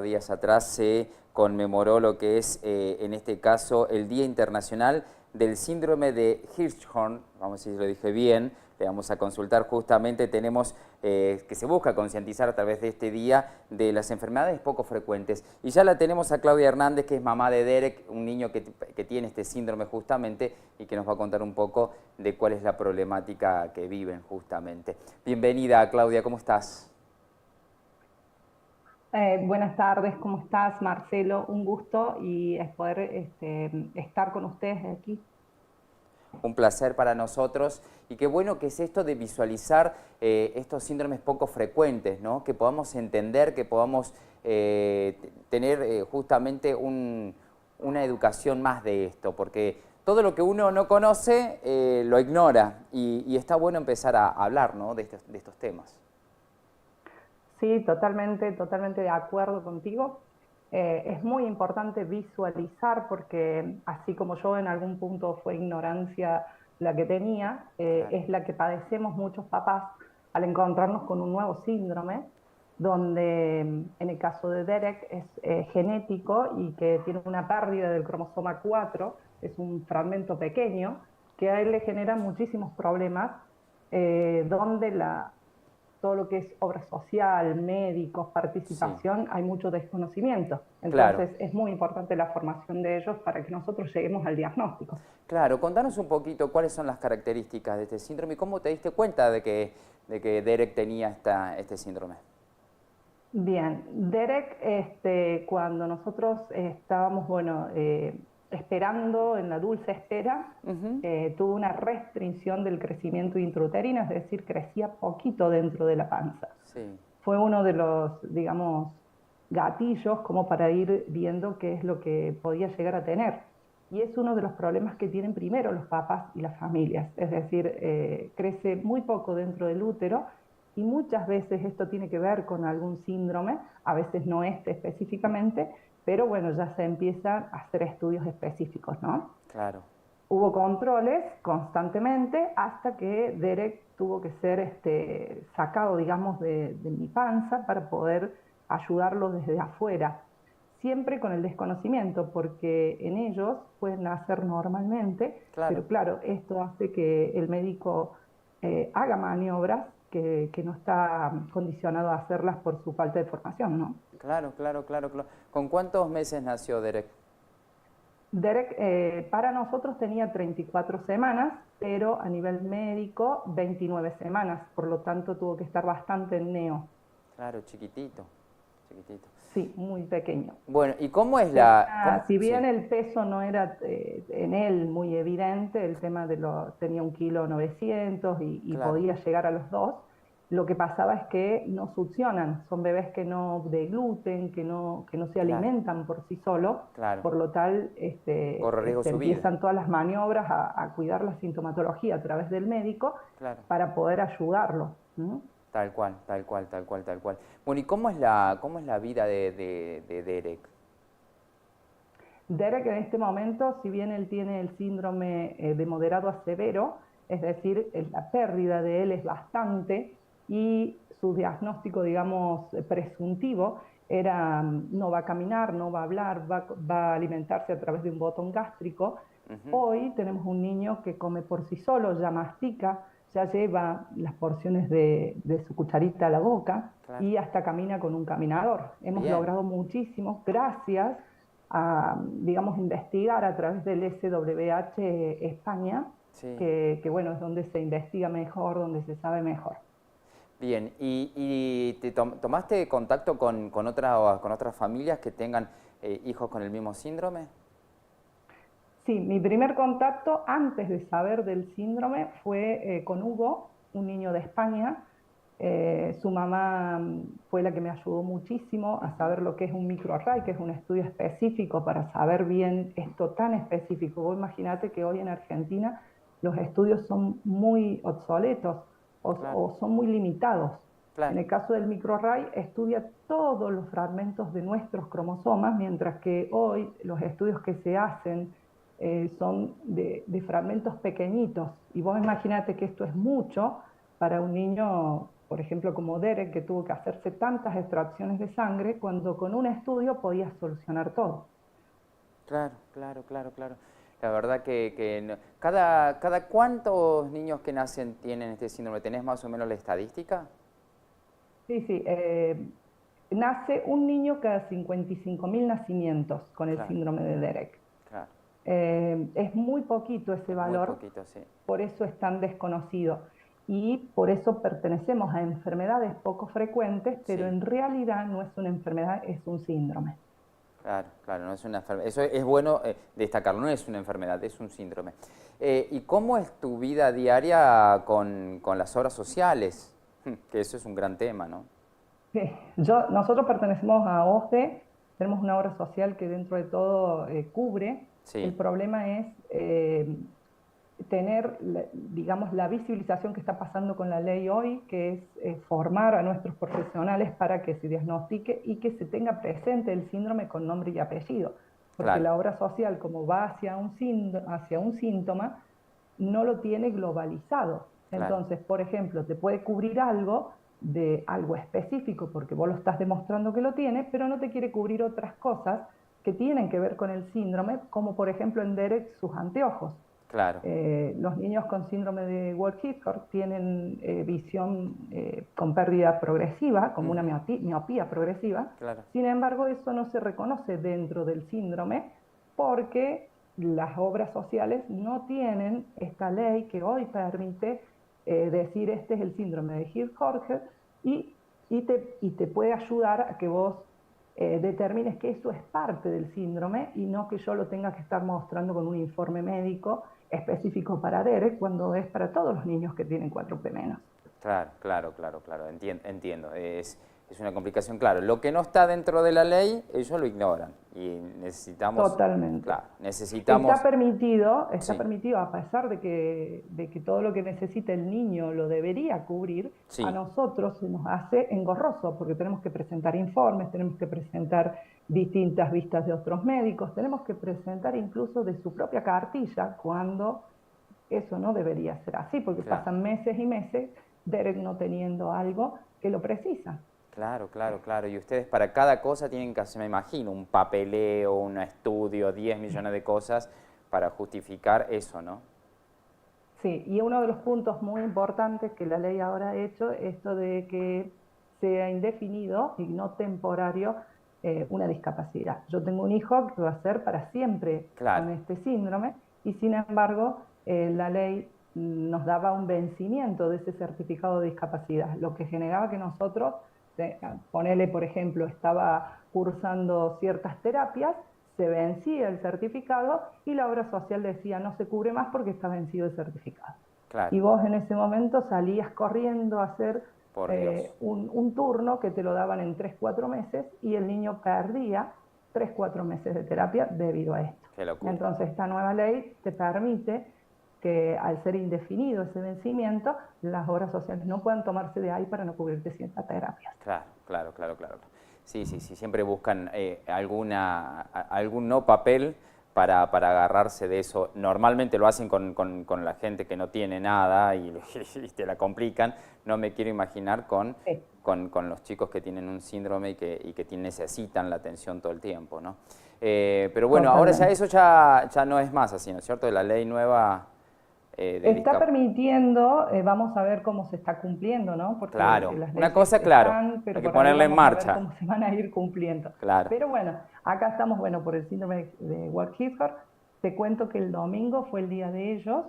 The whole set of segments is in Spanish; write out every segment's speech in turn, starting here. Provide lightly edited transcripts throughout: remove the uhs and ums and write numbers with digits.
días atrás se conmemoró lo que es, en este caso, el Día Internacional del Síndrome de Hirschhorn. Vamos a ver si lo dije bien, le vamos a consultar justamente. Tenemos que se busca concientizar a través de este día de las enfermedades poco frecuentes. Y ya la tenemos a Claudia Hernández, que es mamá de Derek, un niño que tiene este síndrome justamente y que nos va a contar un poco de cuál es la problemática que viven justamente. Bienvenida, Claudia, ¿cómo estás? Buenas tardes, ¿cómo estás, Marcelo? Un gusto y es poder estar con ustedes aquí. Un placer para nosotros y qué bueno que es esto de visualizar estos síndromes poco frecuentes, ¿no? Que podamos entender, que podamos tener justamente una educación más de esto, porque todo lo que uno no conoce lo ignora y está bueno empezar a hablar, ¿no? de estos temas. Sí, totalmente de acuerdo contigo. Es muy importante visualizar porque así como yo en algún punto fue ignorancia la que tenía, Claro. es la que padecemos muchos papás al encontrarnos con un nuevo síndrome, donde en el caso de Derek es genético y que tiene una pérdida del cromosoma 4, es un fragmento pequeño que a él le genera muchísimos problemas, donde todo lo que es obra social, médicos, Sí, participación, hay mucho desconocimiento. claro. Entonces es muy importante la formación de ellos para que nosotros lleguemos al diagnóstico. Claro, contanos un poquito cuáles son las características de este síndrome y cómo te diste cuenta de que Derek tenía este síndrome. Bien, Derek, cuando nosotros estábamos, bueno, esperando en la dulce espera, Ujú. tuvo una restricción del crecimiento intrauterino, es decir, crecía poquito dentro de la panza. Sí, Fue uno de los, digamos, gatillos como para ir viendo qué es lo que podía llegar a tener. Y es uno de los problemas que tienen primero los papás y las familias, es decir, crece muy poco dentro del útero y muchas veces esto tiene que ver con algún síndrome, a veces no este específicamente, pero bueno, ya se empiezan a hacer estudios específicos, ¿no? claro. Hubo controles constantemente hasta que Derek tuvo que ser sacado, digamos, de mi panza para poder ayudarlo desde afuera, siempre con el desconocimiento, porque en ellos pueden nacer normalmente, Claro, pero claro, esto hace que el médico haga maniobras que no está condicionado a hacerlas por su falta de formación, ¿no? claro. ¿Con cuántos meses nació Derek? Derek para nosotros tenía 34 semanas, pero a nivel médico 29 semanas, por lo tanto tuvo que estar bastante en neo. Claro, chiquitito, chiquitito. Sí, muy pequeño. Bueno, ¿y cómo es Tenía, si bien Sí, el peso no era en él muy evidente, el tema de tenía 1,9 kilos y claro, podía llegar a los 2, lo que pasaba es que no succionan, son bebés que no degluten, que no se claro, alimentan por sí solos, claro. por lo tal Corre riesgo se su vida. empiezan todas las maniobras a cuidar la sintomatología a través del médico Claro, para poder ayudarlo. ¿Mm? tal cual, tal cual, tal cual, tal cual. Bueno, ¿y cómo es la vida de Derek? Derek en este momento, si bien él tiene el síndrome de moderado a severo, es decir, la pérdida de él es bastante y su diagnóstico, digamos, presuntivo era no va a caminar, no va a hablar, va a alimentarse a través de un botón gástrico. Ujú. Hoy tenemos un niño que come por sí solo, ya mastica, ya lleva las porciones de su cucharita a la boca Claro, y hasta camina con un caminador. Hemos bien, logrado muchísimo gracias a, digamos, investigar a través del SWH España, sí. bueno, es donde se investiga mejor, donde se sabe mejor. Bien, ¿y te tomaste contacto con otras familias que tengan hijos con el mismo síndrome? Sí, mi primer contacto antes de saber del síndrome fue con Hugo, un niño de España. Su mamá fue la que me ayudó muchísimo a Ujú. saber lo que es un microarray, que es un estudio específico para saber bien esto tan específico. Vos imaginate que hoy en Argentina los estudios son muy obsoletos Claro, o son muy limitados. En claro, el caso del microarray estudia todos los fragmentos de nuestros cromosomas, mientras que hoy los estudios que se hacen son de fragmentos pequeñitos. Y vos imaginate que esto es mucho para un niño por ejemplo, como Derek, que tuvo que hacerse tantas extracciones de sangre, cuando con un estudio podías solucionar todo. Claro, claro, claro, claro. La verdad que cada cuántos niños que nacen tienen este síndrome, ¿tenés más o menos la estadística? Sí, sí. Nace un niño cada 55.000 nacimientos con el Claro, síndrome de Derek. claro. Es muy poquito ese Es muy valor, poquito, sí. por eso es tan desconocido. Y por eso pertenecemos a enfermedades poco frecuentes, pero Sí, en realidad no es una enfermedad, es un síndrome. claro, claro, no es una enfermedad. Eso es bueno destacarlo, no es una enfermedad, es un síndrome. ¿Y cómo es tu vida diaria con las obras sociales? Que eso es un gran tema, ¿no? Sí, nosotros pertenecemos a OSDE, tenemos una obra social que dentro de todo cubre. El Sí, problema es tener, digamos, la visibilización que está pasando con la ley hoy, que es formar a nuestros profesionales para que se diagnostique y que se tenga presente el síndrome con nombre y apellido. Porque claro, la obra social, como va hacia un síntoma, no lo tiene globalizado. claro, Entonces, por ejemplo, te puede cubrir algo de algo específico porque vos lo estás demostrando que lo tiene, pero no te quiere cubrir otras cosas que tienen que ver con el síndrome, como por ejemplo en Derek sus anteojos. claro. Los niños con síndrome de Wald-Hitchcock tienen visión con pérdida progresiva, como una Ujú, miopía progresiva. claro, Sin embargo, eso no se reconoce dentro del síndrome porque las obras sociales no tienen esta ley que hoy permite decir este es el síndrome de Hirschhorn y te puede ayudar a que vos determines que eso es parte del síndrome y no que yo lo tenga que estar mostrando con un informe médico específico para Derek cuando es para todos los niños que tienen 4P menos. claro, claro, claro, claro, entiendo. Es una complicación, claro. Lo que no está dentro de la ley, ellos lo ignoran. Y necesitamos, Totalmente. claro, necesitamos, Está sí, permitido, a pesar de que todo lo que necesita el niño lo debería cubrir, a sí, nosotros se nos hace engorroso, porque tenemos que presentar informes, tenemos que presentar distintas vistas de otros médicos, tenemos que presentar incluso de su propia cartilla, cuando eso no debería ser así, porque claro. pasan meses y meses Derek no teniendo algo que lo precisa. Claro, claro, claro. Y ustedes para cada cosa tienen que hacer, me imagino, un papeleo, un estudio, 10 millones de cosas para justificar eso, ¿no? Sí, y uno de los puntos muy importantes que la ley ahora ha hecho es esto de que sea indefinido y no temporario una discapacidad. Yo tengo un hijo que va a ser para siempre Claro, con este síndrome y sin embargo la ley nos daba un vencimiento de ese certificado de discapacidad, lo que generaba que nosotros, ponele por ejemplo, estaba cursando ciertas terapias, se vencía el certificado y la obra social decía no se cubre más porque está vencido el certificado. claro, Y vos en ese momento salías corriendo a hacer por Dios. un turno que te lo daban en 3, 4 meses y el niño perdía 3, 4 meses de terapia debido a esto. Qué locura. Entonces esta nueva ley te permite que al ser indefinido ese vencimiento, las obras sociales no puedan tomarse de ahí para no cubrirte ciertas terapias. Claro, claro, claro, claro. Sí, sí, sí, siempre buscan algún no papel para agarrarse de eso. Normalmente lo hacen con la gente que no tiene nada y te la complican. No me quiero imaginar Sí, con los chicos que tienen un síndrome y que necesitan la atención todo el tiempo, ¿no? Pero bueno, ahora ya totalmente. eso ya no es más así, ¿no es cierto? La ley nueva de Está discapacidad. permitiendo, vamos a ver cómo se está cumpliendo, ¿no? Porque Claro, las una leyes cosa, claro, están, hay pero que por ahí ponerla en vamos a ver marcha. cómo se van a ir cumpliendo. Claro, Pero bueno, acá estamos, bueno, por el síndrome de Wald-Hitchcock. Te cuento que el domingo fue el día de ellos,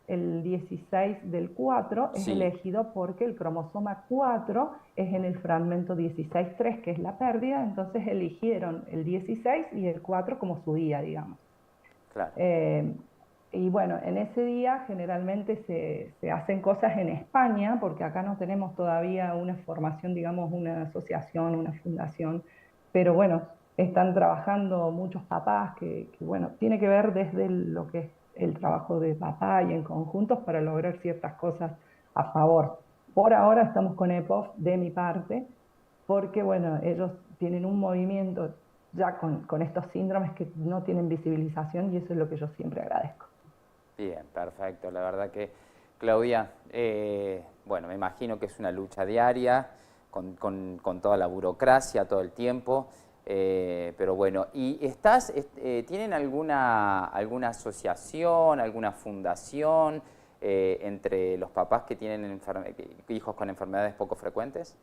el 16/4 es sí, elegido porque el cromosoma 4 es en el fragmento 16,3, que es la pérdida, entonces eligieron el 16 y el 4 como su día, digamos. claro. Eh, y bueno, en ese día generalmente se hacen cosas en España, porque acá no tenemos todavía una formación, digamos, una asociación, una fundación, pero bueno, están trabajando muchos papás bueno, tiene que ver desde lo que es el trabajo de papá y en conjuntos para lograr ciertas cosas a favor. Por ahora estamos con EPOF de mi parte, porque bueno, ellos tienen un movimiento ya con estos síndromes que no tienen visibilización y eso es lo que yo siempre agradezco. Bien, perfecto. La verdad que Claudia, bueno, me imagino que es una lucha diaria con toda la burocracia todo el tiempo, pero bueno, ¿y tienen alguna asociación, alguna fundación entre los papás que tienen hijos con enfermedades poco frecuentes?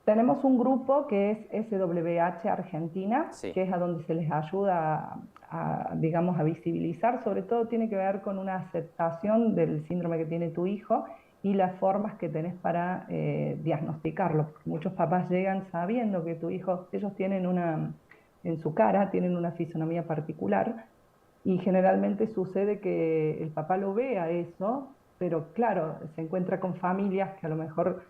Tenemos un grupo que es SWH Argentina, Sí, que es a donde se les ayuda digamos, a visibilizar, sobre todo tiene que ver con una aceptación del síndrome que tiene tu hijo y las formas que tenés para diagnosticarlo. Porque muchos papás llegan sabiendo que tu hijo, ellos tienen en su cara, tienen una fisonomía particular y generalmente sucede que el papá lo vea eso, pero claro, se encuentra con familias que a lo mejor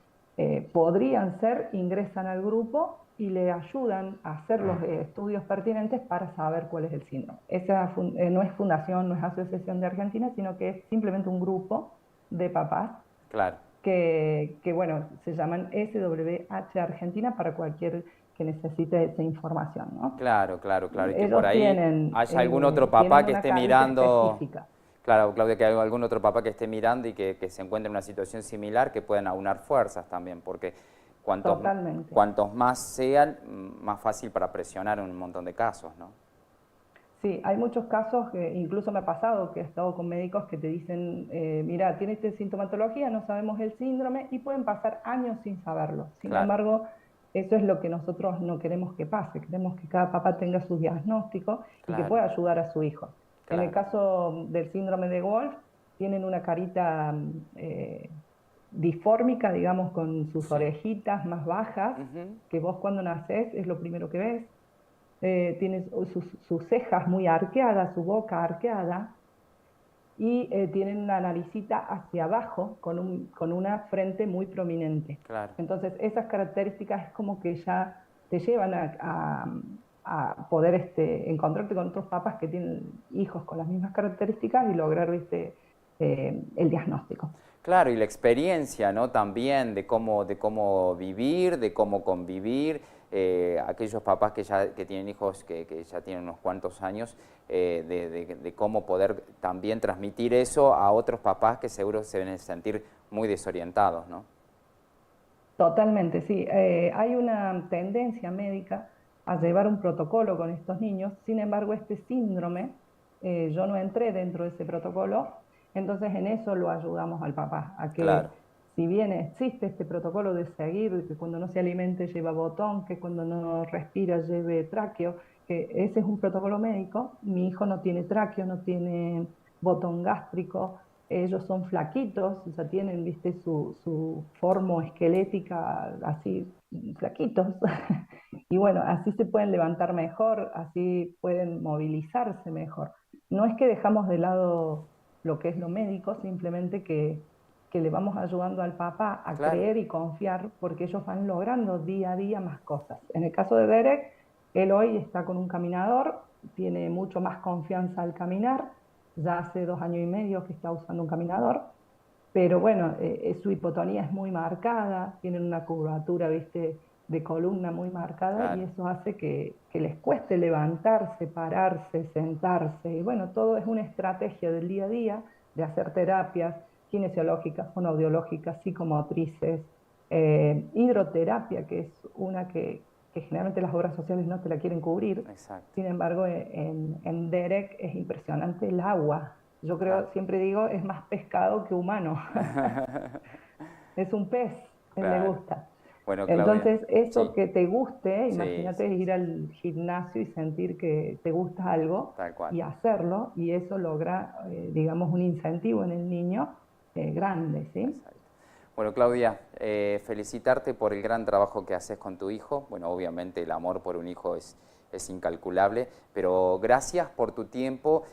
podrían ser, ingresan al grupo y le ayudan a hacer los estudios pertinentes para saber cuál es el síndrome. Esa no es fundación, no es asociación de Argentina, sino que es simplemente un grupo de papás claro. bueno, se llaman SWH Argentina para cualquier que necesite esa información, ¿no? Claro, claro, claro. Y que por Ellos ahí haya algún otro tienen papá que una esté carita mirando, específica. claro, Claudia, que haya algún otro papá que esté mirando y que se encuentre en una situación similar, que puedan aunar fuerzas también, porque Totalmente. cuantos más sean, más fácil para presionar en un montón de casos, ¿no? Sí, hay muchos casos, que incluso me ha pasado que he estado con médicos que te dicen, mira, tiene esta sintomatología, no sabemos el síndrome y pueden pasar años sin saberlo. Sin Claro, embargo, eso es lo que nosotros no queremos que pase, queremos que cada papá tenga su diagnóstico y que claro, pueda ayudar a su hijo. En el claro. caso del síndrome de Wolf, tienen una carita disfórmica, digamos, con sus Sí. orejitas más bajas, Ujú. que vos cuando nacés es lo primero que ves. Tiene sus cejas muy arqueadas, su boca arqueada, y tienen una naricita hacia abajo con una frente muy prominente. Claro. Entonces, esas características es como que ya te llevan a poder encontrarte con otros papás que tienen hijos con las mismas características y lograr, ¿viste? El diagnóstico. Claro, y la experiencia, ¿no? También de cómo vivir, de cómo convivir. Aquellos papás que tienen hijos que ya tienen unos cuantos años, de cómo poder también transmitir eso a otros papás que seguro se deben sentir muy desorientados, ¿no? Totalmente, sí. Hay una tendencia médica a llevar un protocolo con estos niños. Sin embargo, este síndrome, yo no entré dentro de ese protocolo, entonces en eso lo ayudamos al papá, a Claro, que si bien existe este protocolo de seguir, que cuando no se alimente lleva botón, que cuando no respira lleve tráqueo, que ese es un protocolo médico, mi hijo no tiene tráqueo, no tiene botón gástrico, ellos son flaquitos, o sea, tienen, viste, su forma esquelética así, flaquitos. Y bueno, así se pueden levantar mejor, así pueden movilizarse mejor. No es que dejamos de lado lo que es lo médico, simplemente que le vamos ayudando al papá a claro. creer y confiar porque ellos van logrando día a día más cosas. En el caso de Derek, él hoy está con un caminador, tiene mucho más confianza al caminar, ya hace 2 años y medio que está usando un caminador, pero bueno, su hipotonía es muy marcada, tienen una curvatura, viste, de columna muy marcada y Claro. eso hace que les cueste levantarse, pararse, sentarse. Y bueno, todo es una estrategia del día a día de hacer terapias kinesiológicas, fonoaudiológicas, psicomotrices, hidroterapia, que es una que generalmente las obras sociales no te la quieren cubrir. Exacto. Sin embargo, en Derek es impresionante el agua. Yo Claro. creo, siempre digo, es más pescado que humano. Es un pez, él le Claro. gusta. Bueno, Claudia, Entonces, eso sí, que te guste, sí, imagínate sí, ir sí, al gimnasio y sentir que te gusta algo tal cual. y hacerlo, y eso logra, digamos, un incentivo en el niño grande, ¿sí? Exacto. Bueno, Claudia, felicitarte por el gran trabajo que haces con tu hijo. Bueno, obviamente el amor por un hijo es incalculable, pero gracias por tu tiempo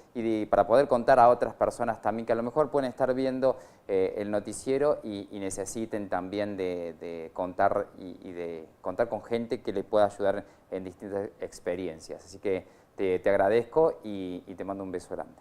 para poder contar a otras personas también que a lo mejor pueden estar viendo el noticiero y necesiten también de contar y de contar con gente que le pueda ayudar en distintas experiencias. Así que te agradezco y te mando un beso grande.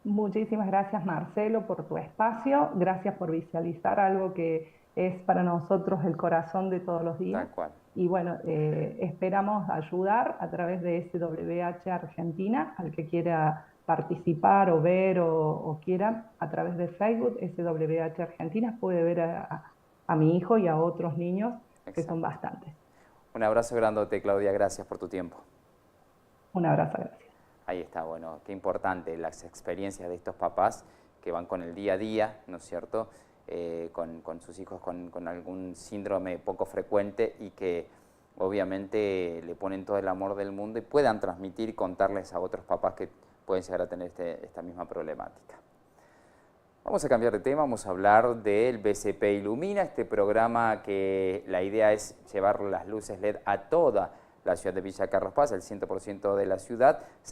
Muchísimas gracias, Marcelo, por tu espacio. Gracias por visualizar algo que es para nosotros el corazón de todos los días. Tal cual. Y bueno, esperamos ayudar a través de SWH Argentina al que quiera participar o ver o quieran, a través de Facebook, SWH Argentina, puede ver a mi hijo y a otros niños, que son Exacto. bastantes. Un abrazo grandote, Claudia, gracias por tu tiempo. Un abrazo, gracias. Ahí está, bueno, qué importante las experiencias de estos papás que van con el día a día, ¿no es cierto?, con sus hijos con algún síndrome poco frecuente y que obviamente le ponen todo el amor del mundo y puedan transmitir y contarles a otros papás que pueden llegar a tener esta misma problemática. Vamos a cambiar de tema, vamos a hablar del BCP Ilumina, este programa que la idea es llevar las luces LED a toda la ciudad de Villa Carlos Paz, el 100% de la ciudad.